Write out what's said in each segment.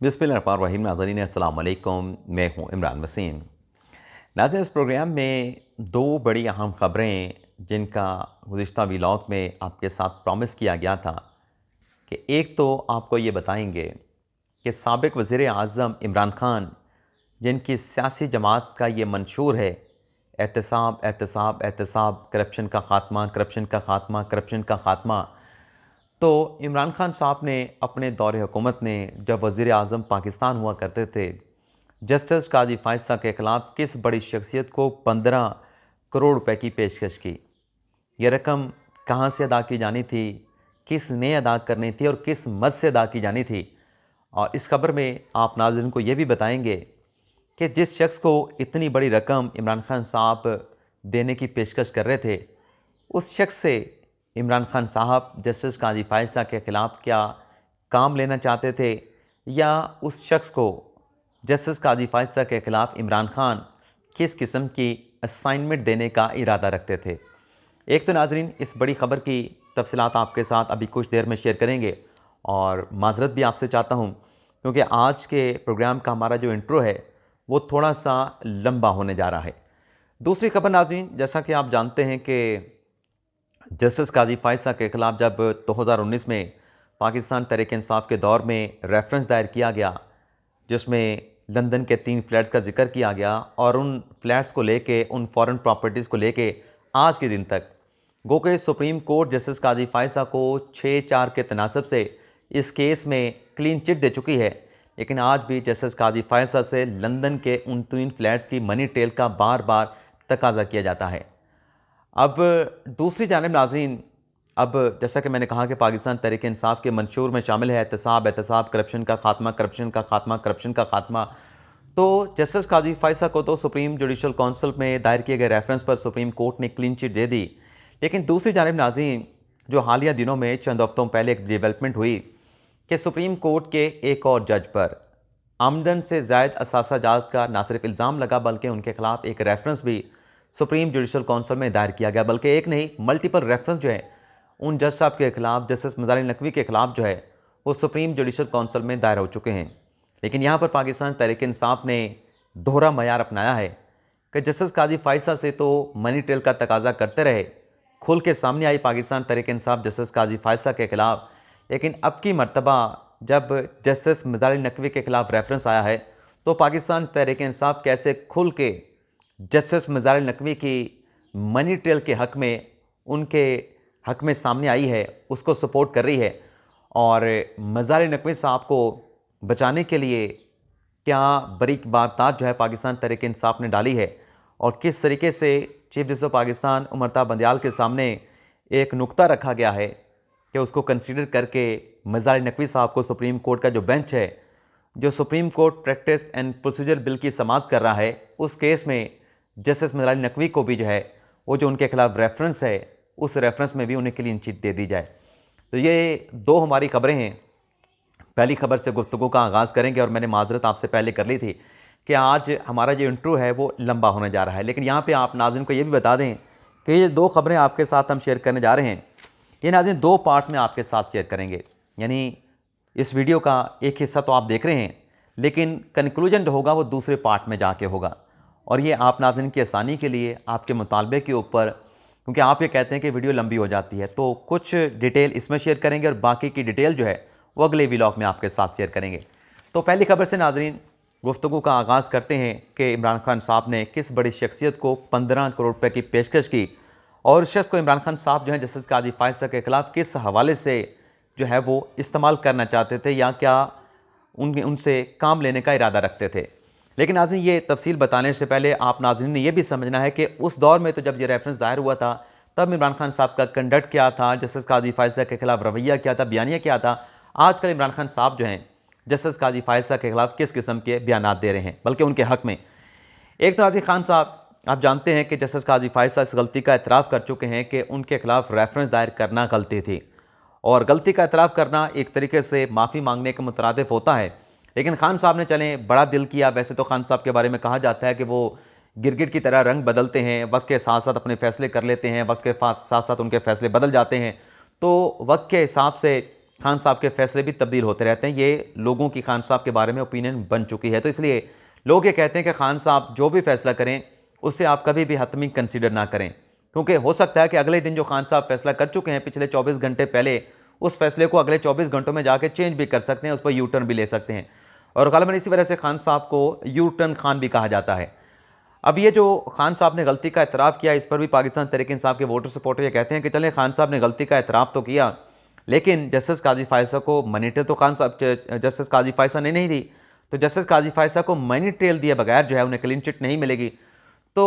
बिस्मिल्लाहिर्रहमानिर्रहीम। नाज़रीन अस्सलाम वालेकुम, मैं हूं इमरान वसीम। नाज़रीन, इस प्रोग्राम में दो बड़ी अहम ख़बरें जिनका गुज़िश्ता व्लॉग में आपके साथ प्रॉमिस किया गया था कि एक तो आपको ये बताएंगे कि साबिक़ वज़ीर आज़म इमरान ख़ान, जिनकी सियासी जमात का ये मंशूर है एहतसाब एहतसाब एहतसाब, करप्शन का ख़ात्मा, करप्शन का ख़ात्मा, करप्शन का ख़ात्मा। तो इमरान ख़ान साहब ने अपने दौरे हुकूमत में जब वज़ीर आज़म पाकिस्तान हुआ करते थे, जस्टिस काज़ी फ़ाइज़ के ख़िलाफ़ किस बड़ी शख्सियत को 15 करोड़ रुपए की पेशकश की। ये रकम कहाँ से अदा की जानी थी, किसने अदा करनी थी और किस मद से अदा की जानी थी। और इस खबर में आप नाज़रीन को ये भी बताएंगे कि जिस शख्स को इतनी बड़ी रकम इमरान ख़ान साहब देने की पेशकश कर रहे थे, उस शख्स से इमरान ख़ान साहब जस्टिस काज़ी फ़ाइज़ के ख़िलाफ़ क्या काम लेना चाहते थे, या उस शख्स को जस्टिस काज़ी फ़ाइज़ के ख़िलाफ़ इमरान ख़ान किस किस्म की असाइनमेंट देने का इरादा रखते थे। एक तो नाज़रीन, इस बड़ी ख़बर की तफ़सीलात आपके साथ अभी कुछ देर में शेयर करेंगे और माज़रत भी आपसे चाहता हूँ क्योंकि आज के प्रोग्राम का हमारा जो इंट्रो है वो थोड़ा सा लंबा होने जा रहा है। दूसरी खबर नाज़रीन, जैसा कि आप जानते हैं कि जस्टिस काज़ी फ़ाइज़ के ख़िलाफ़ जब 2019 में पाकिस्तान तहरीक इंसाफ के दौर में रेफरेंस दायर किया गया, जिसमें लंदन के 3 फ्लैट्स का जिक्र किया गया और उन फ्लैट्स को लेके, उन फॉरेन प्रॉपर्टीज़ को लेके आज के दिन तक गो के supreme court justice Qazi Faiz को 6-4 के तनासब से इस केस में क्लीन चिट दे चुकी है। लेकिन आज भी जस्टिस काज़ी फ़ाइज़ से लंदन के उन 3 फ्लैट्स की मनी ट्रेल का बार बार तकाजा किया जाता है। अब दूसरी जानिब नाज़रीन, अब जैसा कि मैंने कहा कि पाकिस्तान तहरीक इंसाफ के मंशूर में शामिल है एहतसाब एहतसाब, करप्शन का खात्मा, करप्शन का खात्मा, करप्शन का खात्मा। तो जस्टिस काज़ी फ़ाइज़ को तो सुप्रीम जुडिशल काउंसिल में दायर किए गए रेफरेंस पर सुप्रीम कोर्ट ने क्लीन चिट दे दी। लेकिन दूसरी जानिब नाज़रीन, जो हालिया दिनों में चंद हफ्तों पहले एक डेवलपमेंट हुई कि सुप्रीम कोर्ट के एक और जज पर आमदन से ज़ायद असासा जात का ना सिर्फ इल्ज़ाम लगा बल्कि उनके खिलाफ एक रेफरेंस भी सुप्रीम जुडिशल काउंसिल में दायर किया गया। बल्कि एक नहीं, मल्टीपल रेफरेंस जो है उन जज साहब के खिलाफ, जस्टिस मज़ार नकवी के खिलाफ जो है वो सुप्रीम जुडिशल काउंसिल में दायर हो चुके हैं। लेकिन यहाँ पर पाकिस्तान तहरीक इंसाफ ने दोहरा मयार अपनाया है कि जस्टिस काज़ी फ़ाइज़ से तो मनी ट्रेल का तकाजा करते रहे, खुल के सामने आई पाकिस्तान तहरीक इंसाफ जस्टिस काज़ी फ़ाइज़ के खिलाफ। लेकिन अब की मरतबा जब जस्टिस मज़ार नकवी के खिलाफ रेफरेंस आया है तो पाकिस्तान तहरीक इंसाफ कैसे खुल के जस्टिस मज़ार नकवी की मनी ट्रेल के हक़ में, उनके हक़ में सामने आई है, उसको सपोर्ट कर रही है। और मज़ार नकवी साहब को बचाने के लिए क्या बरीक वारदात जो है पाकिस्तान तहरीक इंसाफ ने डाली है और किस तरीके से chief justice of Pakistan Umar Bandial के सामने एक नुक्ता रखा गया है कि उसको कंसीडर करके मज़ार नकवी साहब को सुप्रीम कोर्ट का जो बेंच है, जो supreme court practice and procedure bill की समाअत कर रहा है, उस केस में जस्टिस मज़ार नकवी को भी जो है वो जो उनके खिलाफ रेफरेंस है उस रेफरेंस में भी उन्हें क्लीन चिट दे दी जाए। तो ये दो हमारी खबरें हैं। पहली खबर से गुफ्तगू का आगाज़ करेंगे और मैंने माजरत आपसे पहले कर ली थी कि आज हमारा जो इंट्रो है वो लंबा होने जा रहा है। लेकिन यहाँ पे आप नाज़रीन को ये भी बता दें कि ये दो खबरें आपके साथ हम शेयर करने जा रहे हैं, ये नाज़रीन दो पार्ट्स में आपके साथ शेयर करेंगे। यानी इस वीडियो का एक हिस्सा तो आप देख रहे हैं, लेकिन कंक्लूजन जो होगा वो दूसरे पार्ट में जाके होगा। और ये आप नाज़रीन की आसानी के लिए, आपके मुतालबे के ऊपर, क्योंकि आप ये कहते हैं कि वीडियो लंबी हो जाती है, तो कुछ डिटेल इसमें शेयर करेंगे और बाकी की डिटेल जो है वो अगले व्लॉग में आपके साथ शेयर करेंगे। तो पहली खबर से नाज़रीन गुफ्तगू का आगाज़ करते हैं कि इमरान खान साहब ने किस बड़ी शख्सियत को 15 करोड़ रुपए की पेशकश की और उस शख्स को इमरान खान साहब जो है जस्टिस काज़ी फ़ाइज़ के खिलाफ किस हवाले से जो है वो इस्तेमाल करना चाहते थे या क्या उनसे काम लेने का इरादा रखते थे। लेकिन नाज़रीन, ये तफसील बताने से पहले आप नाज़रीन ने यह भी समझना है कि उस दौर में तो जब ये रेफरेंस दायर हुआ था तब इमरान खान साहब का कंडक्ट क्या था, जस्टिस काज़ी फ़ाइज़ के खिलाफ रवैया क्या था, बयानिया क्या था। आजकल इमरान खान साहब जो हैं जस्टिस काज़ी फ़ाइज़ के खिलाफ किस किस्म के बयानात दे रहे हैं, बल्कि उनके हक़ में। एक तो नाज़रीन, खान साहब आप जानते हैं कि जस्टिस काज़ी फ़ाइज़ इस गलती का एतराफ़ कर चुके हैं कि उनके खिलाफ रेफरेंस दायर करना गलती थी, और गलती का एतराफ़ करना एक तरीके से माफ़ी मांगने के मुतरादिफ होता है। लेकिन खान साहब ने चलें बड़ा दिल किया। वैसे तो खान साहब के बारे में कहा जाता है कि वो गिरगिट की तरह रंग बदलते हैं, वक्त के साथ साथ अपने फ़ैसले कर लेते हैं, वक्त के साथ साथ उनके फ़ैसले बदल जाते हैं। तो वक्त के हिसाब से खान साहब के फैसले भी तब्दील होते रहते हैं। ये लोगों की खान साहब के बारे में ओपिनियन बन चुकी है। तो इसलिए लोग ये कहते हैं कि खान साहब जो भी फैसला करें उससे आप कभी भी हतमी कंसीडर ना करें, क्योंकि हो सकता है कि अगले दिन जो खान साहब फैसला कर चुके हैं पिछले 24 घंटे पहले, उस फैसले को अगले 24 घंटों में जाके चेंज भी कर सकते हैं, उस पर यू टर्न भी ले सकते हैं। और ग़ालिबन इसी वजह से खान साहब को यू टर्न खान भी कहा जाता है। अब ये जो खान साहब ने गलती का एतराफ़ किया, इस पर भी पाकिस्तान तहरीक इंसाफ के वोटर सपोर्टर ये कहते हैं कि चलें, खान साहब ने गलती का एतराफ़ तो किया, लेकिन जस्टिस काजी फायसा को मनी ट्रेल तो खान साहब जस्टिस काजी फायसा ने नहीं दी, तो जस्टिस काजी फायसा को मनी ट्रेल दिए बगैर जो है उन्हें क्लीन चिट नहीं मिलेगी। तो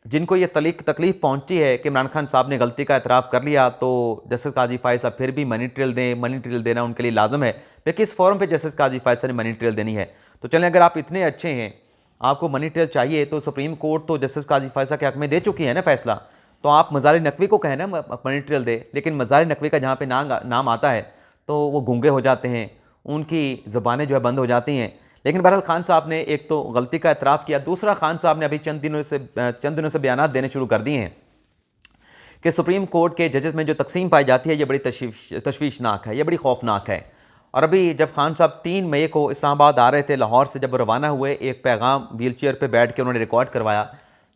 जिनको ये तकलीफ़ पहुंची है कि इमरान खान साहब ने गलती का एतराफ़ कर लिया, तो जस्टिस काजी फायसा फिर भी मनी ट्रेल दें, मनी ट्रेल देना उनके लिए लाजम है। फिर किस फॉर्म पे जस्टिस काजी फायसा ने मनी ट्रेल देनी है? तो चलें, अगर आप इतने अच्छे हैं, आपको मनी ट्रेल चाहिए, तो सुप्रीम कोर्ट तो जस्टिस काजी फायसा के हक़ में दे चुकी है ना फैसला। तो आप मज़ार नकवी को कहें ना मनी ट्रेल दे, लेकिन मज़ार नकवी का जहाँ पे नाम आता है तो वो गूंगे हो जाते हैं, उनकी ज़ुबानें जो है बंद हो जाती हैं। लेकिन बहरहाल खान साहब ने एक तो गलती का एतराफ़ किया, दूसरा खान साहब ने अभी चंद दिनों से बयान देने शुरू कर दिए हैं कि सुप्रीम कोर्ट के जजेस में जो तकसीम पाई जाती है ये बड़ी तशवीशनाक है, ये बड़ी खौफनाक है। और अभी जब खान साहब 3 मई को इस्लामाबाद आ रहे थे, लाहौर से जब रवाना हुए, एक पैगाम व्हील चेयर पर बैठ के उन्होंने रिकॉर्ड करवाया,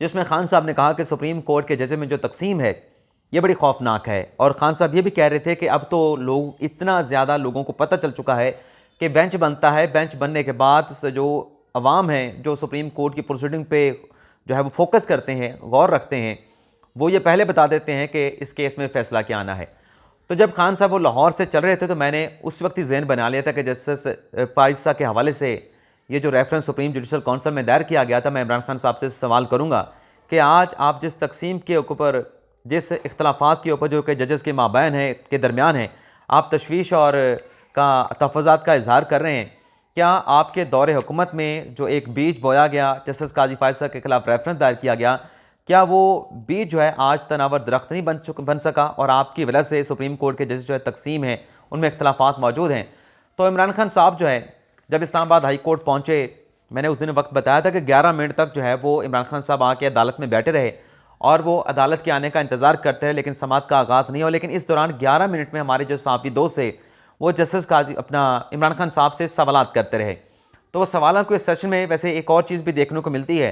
जिसमें खान साहब ने कहा कि सुप्रीम कोर्ट के जजेस में जो तकसीम है ये बड़ी खौफनाक है। और खान साहब ये भी कह रहे थे कि अब तो लोग, इतना ज़्यादा लोगों को पता चल चुका है कि बेंच बनता है, बेंच बनने के बाद जो अवाम है, जो सुप्रीम कोर्ट की प्रोसीडिंग पे जो है वो फोकस करते हैं, गौर रखते हैं, वो ये पहले बता देते हैं कि इस केस में फ़ैसला क्या आना है। तो जब खान साहब वो लाहौर से चल रहे थे, तो मैंने उस वक्त ही ज़हन बना लिया था कि जस्टिस फायसा के हवाले से ये जो रेफरेंस सुप्रीम जुडिशल काउंसिल में दायर किया गया था, मैं इमरान खान साहब से सवाल करूँगा कि आज आप जिस तकसीम के ऊपर, जिस इख्तलाफात के ऊपर जो कि जजेस के माबैन है, के दरमियान है, आप तशवीश और का तहफ़्फ़ुज़ात का इजहार कर रहे हैं, क्या आपके दौरे हुकूमत में जो एक बीज बोया गया, जस्टिस काजी फायसा के खिलाफ रेफरेंस दायर किया गया, क्या वो बीज जो है आज तनावर दरख्त नहीं बन सका, और आपकी वजह से सुप्रीम कोर्ट के जजेस जो है तकसीम है उनमें इख्तलाफात मौजूद हैं? तो इमरान खान साहब जो है जब इस्लामाबाद हाई कोर्ट पहुँचे, मैंने उस दिन वक्त बताया था कि 11 मिनट तक जो है वो इमरान खान साहब आके अदालत में बैठे रहे और वो अदालत के आने का इंतज़ार करते रहे, लेकिन समाअत का आगाज़ नहीं हो। लेकिन इस दौरान 11 मिनट में हमारे जो सहाफ़ी दोस्त थे वो जस्टिस काजी इमरान खान साहब से सवालात करते रहे। तो वो सवालों के सेशन में वैसे एक और चीज़ भी देखने को मिलती है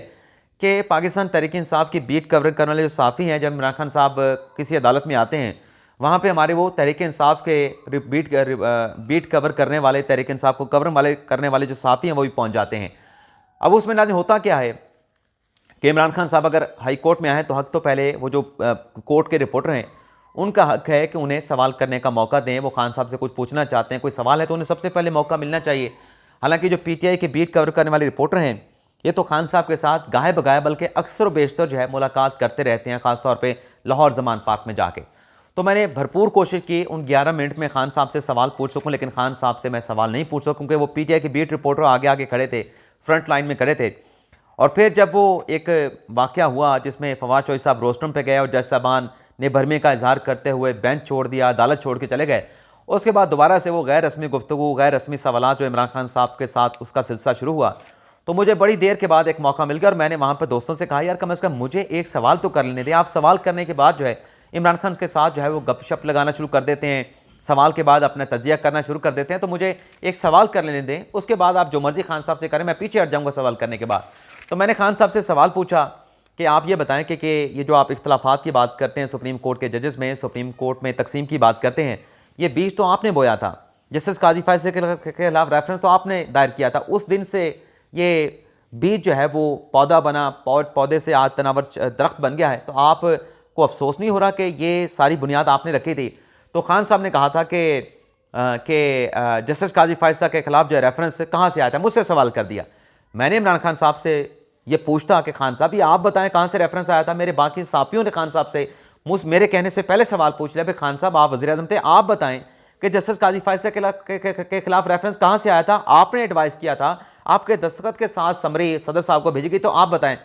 कि पाकिस्तान तहरीक इंसाफ की बीट कवर करने वाले जो सहाफ़ी हैं, जब इमरान खान साहब किसी अदालत में आते हैं, वहाँ पे हमारे वो तहरीक इंसाफ के बीट कवर करने वाले, तहरीक इंसाफ को करने वाले जो सहाफ़ी हैं वो भी पहुँच जाते हैं। अब उसमें नाज़िम होता क्या है कि इमरान खान साहब अगर हाई कोर्ट में आए तो हक़ तो पहले वो जो कोर्ट के रिपोर्टर हैं उनका हक़ है कि उन्हें सवाल करने का मौका दें। वो खान साहब से कुछ पूछना चाहते हैं, कोई सवाल है, तो उन्हें सबसे पहले मौका मिलना चाहिए। हालांकि जो पीटीआई के बीट कवर करने वाले रिपोर्टर हैं, ये तो खान साहब के साथ गाहे बगाए बल्कि अक्सर बेशतर जो है मुलाकात करते रहते हैं, ख़ासतौर पर लाहौर ज़मान पार्क में जाके। तो मैंने भरपूर कोशिश की उन 11 मिनट में खान साहब से सवाल पूछ सकूँ, लेकिन खान साहब से मैं सवाल नहीं पूछ सकूँ क्योंकि वो पीटीआई के बीट रिपोर्टर आगे आगे खड़े थे, फ्रंट लाइन में खड़े थे। और फिर जब वो एक वाक़या हुआ जिसमें फवाद चौधरी साहब रोस्टरूम पे गए और जज साहबान ने भरमे का इजहार करते हुए बेंच छोड़ दिया, अदालत छोड़ के चले गए, उसके बाद दोबारा से वो गैर रस्मी गुफ्तगू, गैर रस्मी सवालात जो इमरान खान साहब के साथ उसका सिलसिला शुरू हुआ। तो मुझे बड़ी देर के बाद एक मौका मिल गया और मैंने वहाँ पर दोस्तों से कहा, यार कम अज़ कम मुझे एक सवाल तो कर लेने दें। आप सवाल करने के बाद जो है इमरान खान के साथ जो है वो गपशप लगाना शुरू कर देते हैं, सवाल के बाद अपना तजिया करना शुरू कर देते हैं। तो मुझे एक सवाल कर लेने दें, उसके बाद आप जो मर्जी खान साहब से करें, मैं पीछे हट जाऊँगा सवाल करने के बाद। तो मैंने खान साहब से सवाल पूछा कि आप ये बताएं कि ये जो आप इख्तलाफात की बात करते हैं सुप्रीम कोर्ट के जजेस में, सुप्रीम कोर्ट में तकसीम की बात करते हैं, ये बीज तो आपने बोया था, जस्टिस काजी फायसा के खिलाफ रेफरेंस तो आपने दायर किया था। उस दिन से ये बीज जो है वो पौधा बना, पौधे से आज तनावर दरख्त बन गया है। तो आपको अफसोस नहीं हो रहा कि ये सारी बुनियाद आपने रखी थी? तो खान साहब ने कहा था कि जस्टिस काजी फायसा के खिलाफ जो रेफरेंस कहाँ से आया था, मुझसे सवाल कर दिया। मैंने इमरान खान साहब से ये पूछता कि खान साहब ये आप बताएं कहाँ से रेफरेंस आया था। मेरे बाकी साथियों ने खान साहब से मेरे कहने से पहले सवाल पूछ लिया, भाई खान साहब आप वज़ीर आज़म थे, आप बताएं कि जस्टिस काजी फायसा के खिलाफ रेफरेंस कहाँ से आया था। आपने एडवाइस किया था, आपके दस्तखत के साथ समरी सदर साहब को भेजी गई, तो आप बताएं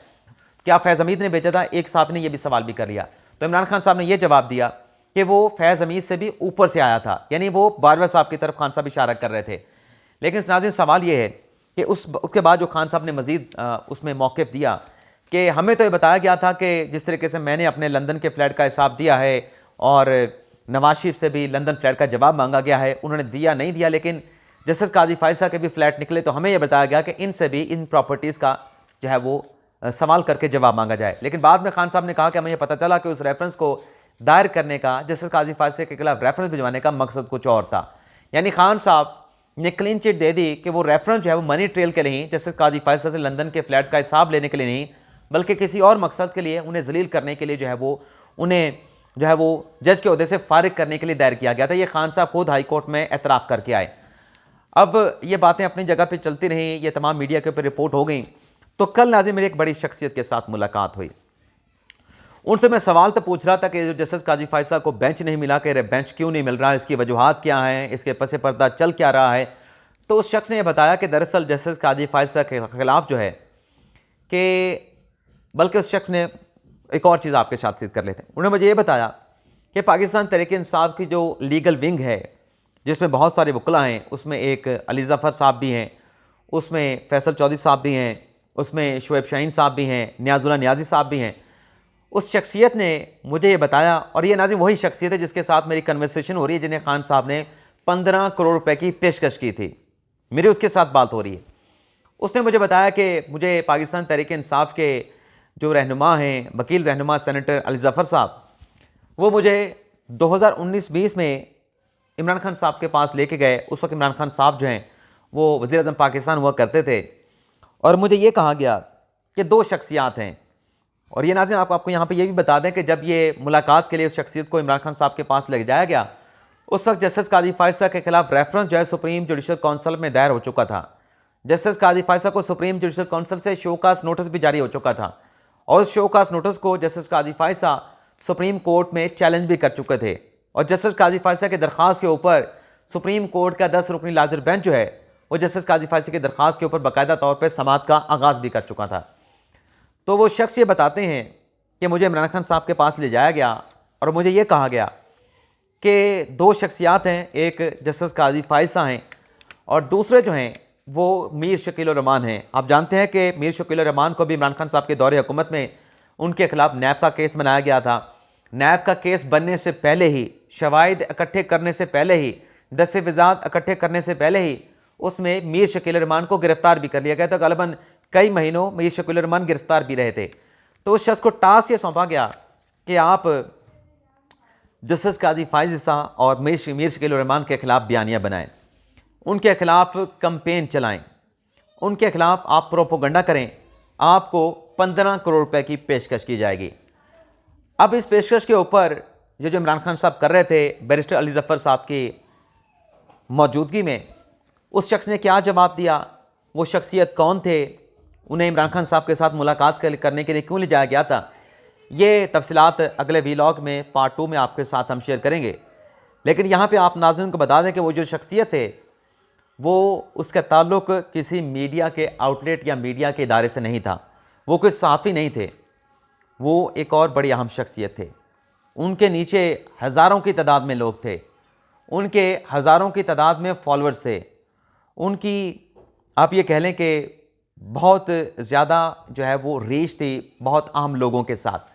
क्या फैज़ हमीद ने भेजा था। एक साहब ने यह भी सवाल भी कर लिया। तो इमरान खान साहब ने यह जवाब दिया कि वो फैज़ हमीद से भी ऊपर से आया था, यानी वो बारवा साहब की तरफ खान साहब इशारा कर रहे थे। लेकिन नाज़रीन सवाल ये है कि उसके बाद जो खान साहब ने मज़ीद उसमें मौक़िफ़ दिया कि हमें तो ये बताया गया था कि जिस तरीके से मैंने अपने लंदन के फ्लैट का हिसाब दिया है और नवाज शरीफ से भी लंदन फ्लैट का जवाब मांगा गया है, उन्होंने दिया नहीं दिया, लेकिन जस्टिस काजी फायसा के भी फ्लैट निकले तो हमें यह बताया गया कि इनसे भी इन प्रॉपर्टीज़ का जो है वो सवाल करके जवाब मांगा जाए। लेकिन बाद में खान साहब ने कहा कि हमें यह पता चला कि उस रेफरेंस को दायर करने का, जस्टिस काजी फायसा के खिलाफ रेफरेंस भिजवाने का मकसद कुछ और था। यानी खान साहब ने क्लीन चिट दे दी कि वो रेफरेंस जो है वो मनी ट्रेल के लिए नहीं, जस्टिस काजी फायसा से लंदन के फ्लैट्स का हिसाब लेने के लिए नहीं, बल्कि किसी और मकसद के लिए, उन्हें जलील करने के लिए जो है वो उन्हें जो है वो जज के ओहदे से फारिग करने के लिए दायर किया गया था। ये खान साहब खुद हाई कोर्ट में एतराफ़ करके आए। अब ये बातें अपनी जगह पे चलती रहीं, ये तमाम मीडिया के ऊपर रिपोर्ट हो गई। तो कल नाज़रीन मेरी एक बड़ी शख्सियत के साथ मुलाकात हुई। उनसे मैं सवाल तो पूछ रहा था कि जो जस्टिस काजी फायसा को बेंच नहीं मिला, कि बेंच क्यों नहीं मिल रहा है, इसकी वजूहात क्या हैं, इसके पसे पर्दा चल क्या रहा है। तो उस शख्स ने यह बताया कि दरअसल जस्टिस काजी फायसा के खिलाफ जो है कि, बल्कि उस शख्स ने एक और चीज़ आपके साथ कर लेते हैं। उन्होंने मुझे ये बताया कि पाकिस्तान तहरीक-ए-इंसाफ की जो लीगल विंग है, जिसमें बहुत सारे वकला हैं, उसमें एक अली ज़फ़र साहब भी हैं, उसमें फैसल चौधरी साहब भी हैं, उसमें शुएब शाहीन साहब भी हैं, नियाज़ुल्लाह नियाज़ी साहब भी हैं। उस शख्सियत ने मुझे ये बताया, और ये नाज़रीन वही शख्सियत है जिसके साथ मेरी कन्वर्सेशन हो रही है, जिन्हें खान साहब ने 15 करोड़ रुपए की पेशकश की थी। मेरी उसके साथ बात हो रही है। उसने मुझे बताया कि मुझे पाकिस्तान तहरीक-ए-इंसाफ के जो रहनुमा हैं, वकील रहनुमा सेनेटर अली ज़फ़र साहब, वो मुझे 2019-20 में इमरान खान साहब के पास लेके गए। उस वक्त इमरान खान साहब जो हैं वो वज़ीर आज़म पाकिस्तान हुआ करते थे, और मुझे ये कहा गया कि दो शख्सियात हैं। और ये नाज़रीन आपको यहाँ पे ये भी बता दें कि जब ये मुलाकात के लिए उस शख्सियत को इमरान खान साहब के पास ले जाया गया, उस वक्त जस्टिस काजी फायसा के खिलाफ रेफरेंस जो है सुप्रीम जुडिशल काउंसिल में दायर हो चुका था। जस्टिस काजी फायसा को सुप्रीम जुडिशल काउंसिल से शोकास नोटिस भी जारी हो चुका था, और उस शोकास नोटिस को जस्टिस काजी फायसा सुप्रीम कोर्ट में चैलेंज भी कर चुके थे। और जस्टिस काजी फायसा की दरख्वास्त के ऊपर सुप्रीम कोर्ट का 10 रुकनी लार्जर बेंच जो है वो जस्टिस काजी फायसा की दरख्वास्त के ऊपर बाकायदा तौर पर समाअत का आगाज़ भी कर चुका था। तो वो शख्स ये बताते हैं कि मुझे इमरान खान साहब के पास ले जाया गया और मुझे ये कहा गया कि दो शख्सियात हैं, एक जस्टिस काजी फायसा हैं और दूसरे जो हैं वो मीर शकील उर रहमान हैं। आप जानते हैं कि मीर शकील उर रहमान को भी इमरान खान साहब के दौरे हुकूमत में उनके खिलाफ नैब का केस बनाया गया था। नैब का केस बनने से पहले ही, शवाहिद इकट्ठे करने से पहले ही, दस्तावेज़ात इकट्ठे करने से पहले ही उसमें मीर शकील उर रहमान को गिरफ्तार भी कर लिया गया था। ग़ालिबन कई महीनों मीर शकील उर रहमान गिरफ्तार भी रहे थे। तो उस शख्स को टास्क ये सौंपा गया कि आप जस्टिस काजी फायसा और मीर शकील उर रहमान के खिलाफ बयानियाँ बनाएं, उनके खिलाफ कैंपेन चलाएं, उनके खिलाफ आप प्रोपोगंडा करें, आपको 15 करोड़ रुपए की पेशकश की जाएगी। अब इस पेशकश के ऊपर जो इमरान खान साहब कर रहे थे बैरिस्टर अली ज़फ़र साहब की मौजूदगी में, उस शख्स ने क्या जवाब दिया, वो शख्सियत कौन थे, उन्हें इमरान खान साहब के साथ मुलाकात करने के लिए क्यों ले जाया गया था, ये तफसीलात अगले व्लॉग में पार्ट 2 में आपके साथ हम शेयर करेंगे। लेकिन यहाँ पे आप नाज़रीन को बता दें कि वो जो शख्सियत है वो उसका ताल्लुक़ किसी मीडिया के आउटलेट या मीडिया के इदारे से नहीं था, वो कोई सहाफ़ी नहीं थे, वो एक और बड़ी अहम शख्सियत थे। उनके नीचे हज़ारों की तादाद में लोग थे, उनके हज़ारों की तादाद में फॉलोअर्स थे, उनकी आप ये कह लें कि बहुत ज़्यादा जो है वो रीच थी बहुत आम लोगों के साथ।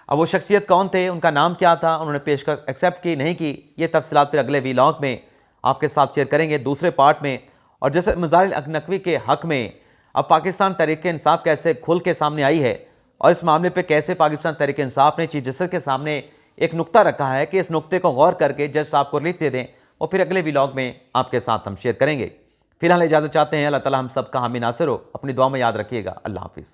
अब वो शख्सियत कौन थे, उनका नाम क्या था, उन्होंने पेशकश एक्सेप्ट की नहीं की, ये तफसीलात फिर अगले व्लॉग में आपके साथ शेयर करेंगे दूसरे पार्ट में। और जैसे मज़ारिल नकवी के हक़ में अब पाकिस्तान तहरीक-ए-इंसाफ कैसे खुल के सामने आई है और इस मामले पे कैसे पाकिस्तान तहरीक-ए-इंसाफ ने चीफ जस्टिस के सामने एक नुक्ता रखा है कि इस नुक्ते को गौर करके जज साहब को रिलीफ दे दें, और फिर अगले व्लॉग में आपके साथ हम शेयर करेंगे। फिलहाल इजाज़त चाहते हैं। अल्लाह ताला हम सब का हामी नासिर हो। अपनी दुआ में याद रखिएगा। अल्लाह हाफिज़।